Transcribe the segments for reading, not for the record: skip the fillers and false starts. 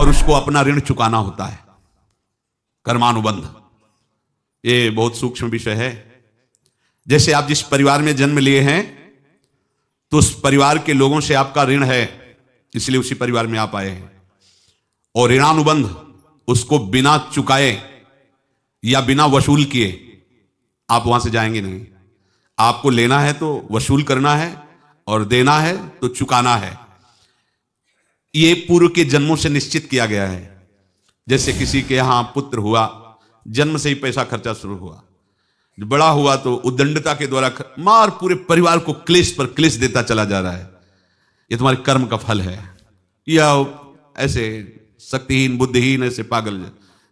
और उसको अपना ऋण चुकाना होता है। कर्मानुबंध ये बहुत सूक्ष्म विषय है। जैसे आप जिस परिवार में जन्म लिए हैं तो उस परिवार के लोगों से आपका ऋण है, इसलिए उसी परिवार में आप आए हैं। और ऋणानुबंध उसको बिना चुकाए या बिना वसूल किए आप वहां से जाएंगे नहीं। आपको लेना है तो वसूल करना है और देना है तो चुकाना है। ये पूर्व के जन्मों से निश्चित किया गया है। जैसे किसी के यहां पुत्र हुआ, जन्म से ही पैसा खर्चा शुरू हुआ, बड़ा हुआ तो उद्दंडता के द्वारा मार पूरे परिवार को क्लेश पर क्लेश देता चला जा रहा है। ये तुम्हारे कर्म का फल है। या ऐसे शक्तिहीन बुद्धिहीन ऐसे पागल,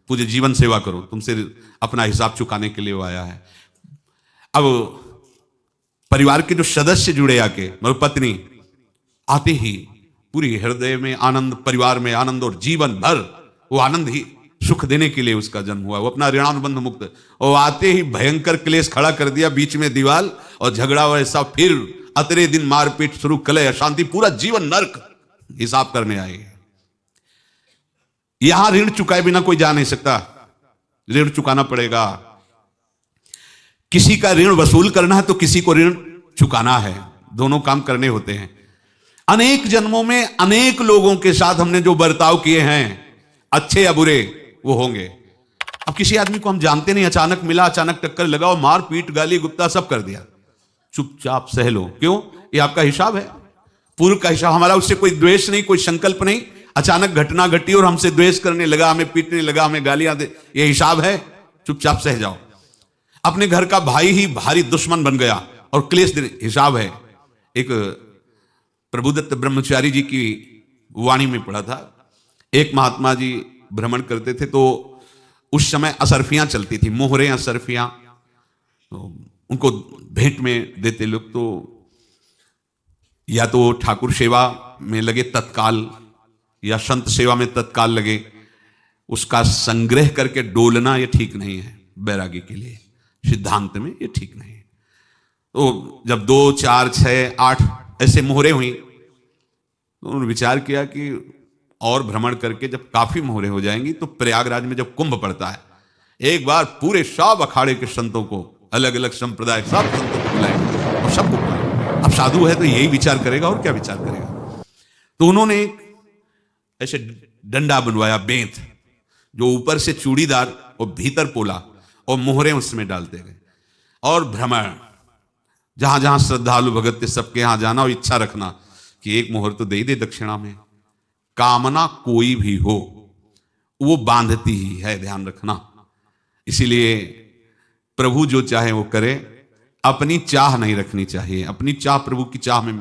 तुझे जीवन सेवा करो, तुमसे अपना हिसाब चुकाने के लिए वो आया है। अब परिवार के जो सदस्य जुड़े आके, मतलब पत्नी आते ही पूरी हृदय में आनंद, परिवार में आनंद, और जीवन भर वो आनंद ही सुख देने के लिए उसका जन्म हुआ। वो अपना ऋणानुबंध मुक्त, और आते ही भयंकर क्लेश खड़ा कर दिया, बीच में दीवाल और झगड़ा वैसा, फिर अतरे दिन मारपीट शुरू, कलह अशांति, पूरा जीवन नर्क हिसाब करने आए। यहां ऋण चुकाए बिना कोई जा नहीं सकता, ऋण चुकाना पड़ेगा। किसी का ऋण वसूल करना है तो किसी को ऋण चुकाना है, दोनों काम करने होते हैं। अनेक जन्मों में अनेक लोगों के साथ हमने जो बर्ताव किए हैं, अच्छे या बुरे, वो होंगे। अब किसी आदमी को हम जानते नहीं, अचानक मिला, अचानक टक्कर लगा और मार पीट गाली गुप्ता सब कर दिया, चुपचाप सह लो। क्यों? ये आपका हिसाब है, पूर्व का हिसाब। हमारा उससे कोई द्वेष नहीं, कोई संकल्प नहीं। अचानक घटना घटी और हमसे द्वेष करने लगा, हमें पीटने लगा, हमें गालियां दे, ये हिसाब है, चुपचाप सह जाओ। अपने घर का भाई ही भारी दुश्मन बन गया और क्लेश देने, हिसाब है। एक प्रभुदत्त ब्रह्मचारी जी की वाणी में पढ़ा था, एक महात्मा जी भ्रमण करते थे तो उस समय असरफियां चलती थी, मोहरे असरफियां, तो उनको भेंट में देते लोग। तो या तो ठाकुर सेवा में लगे तत्काल, या संत सेवा में तत्काल लगे, उसका संग्रह करके डोलना ये ठीक नहीं है बैरागी के लिए, सिद्धांत में ये ठीक नहीं है। तो जब 2, 4, 6, 8 ऐसे मोहरे हुई तो उन्होंने विचार किया कि और भ्रमण करके जब काफी मोहरे हो जाएंगी तो प्रयागराज में जब कुंभ पड़ता है, एक बार पूरे सब अखाड़े के संतों को, अलग अलग संप्रदाय सब संतों को बुलाएंगे और सबको बुलाएंगे। अब साधु है तो यही विचार करेगा और क्या विचार करेगा। तो उन्होंने ऐसे डंडा बनवाया, बेंत, जो ऊपर से चूड़ीदार और भीतर पोला, और मोहरे उसमें डालते गए। और भ्रमण, जहां जहां श्रद्धालु भगत थे सबके यहां जाना और इच्छा रखना कि एक मोहर तो दे दक्षिणा में। कामना कोई भी हो वो बांधती ही है, ध्यान रखना। इसीलिए प्रभु जो चाहे वो करे, अपनी चाह नहीं रखनी चाहिए। अपनी चाह प्रभु की चाह में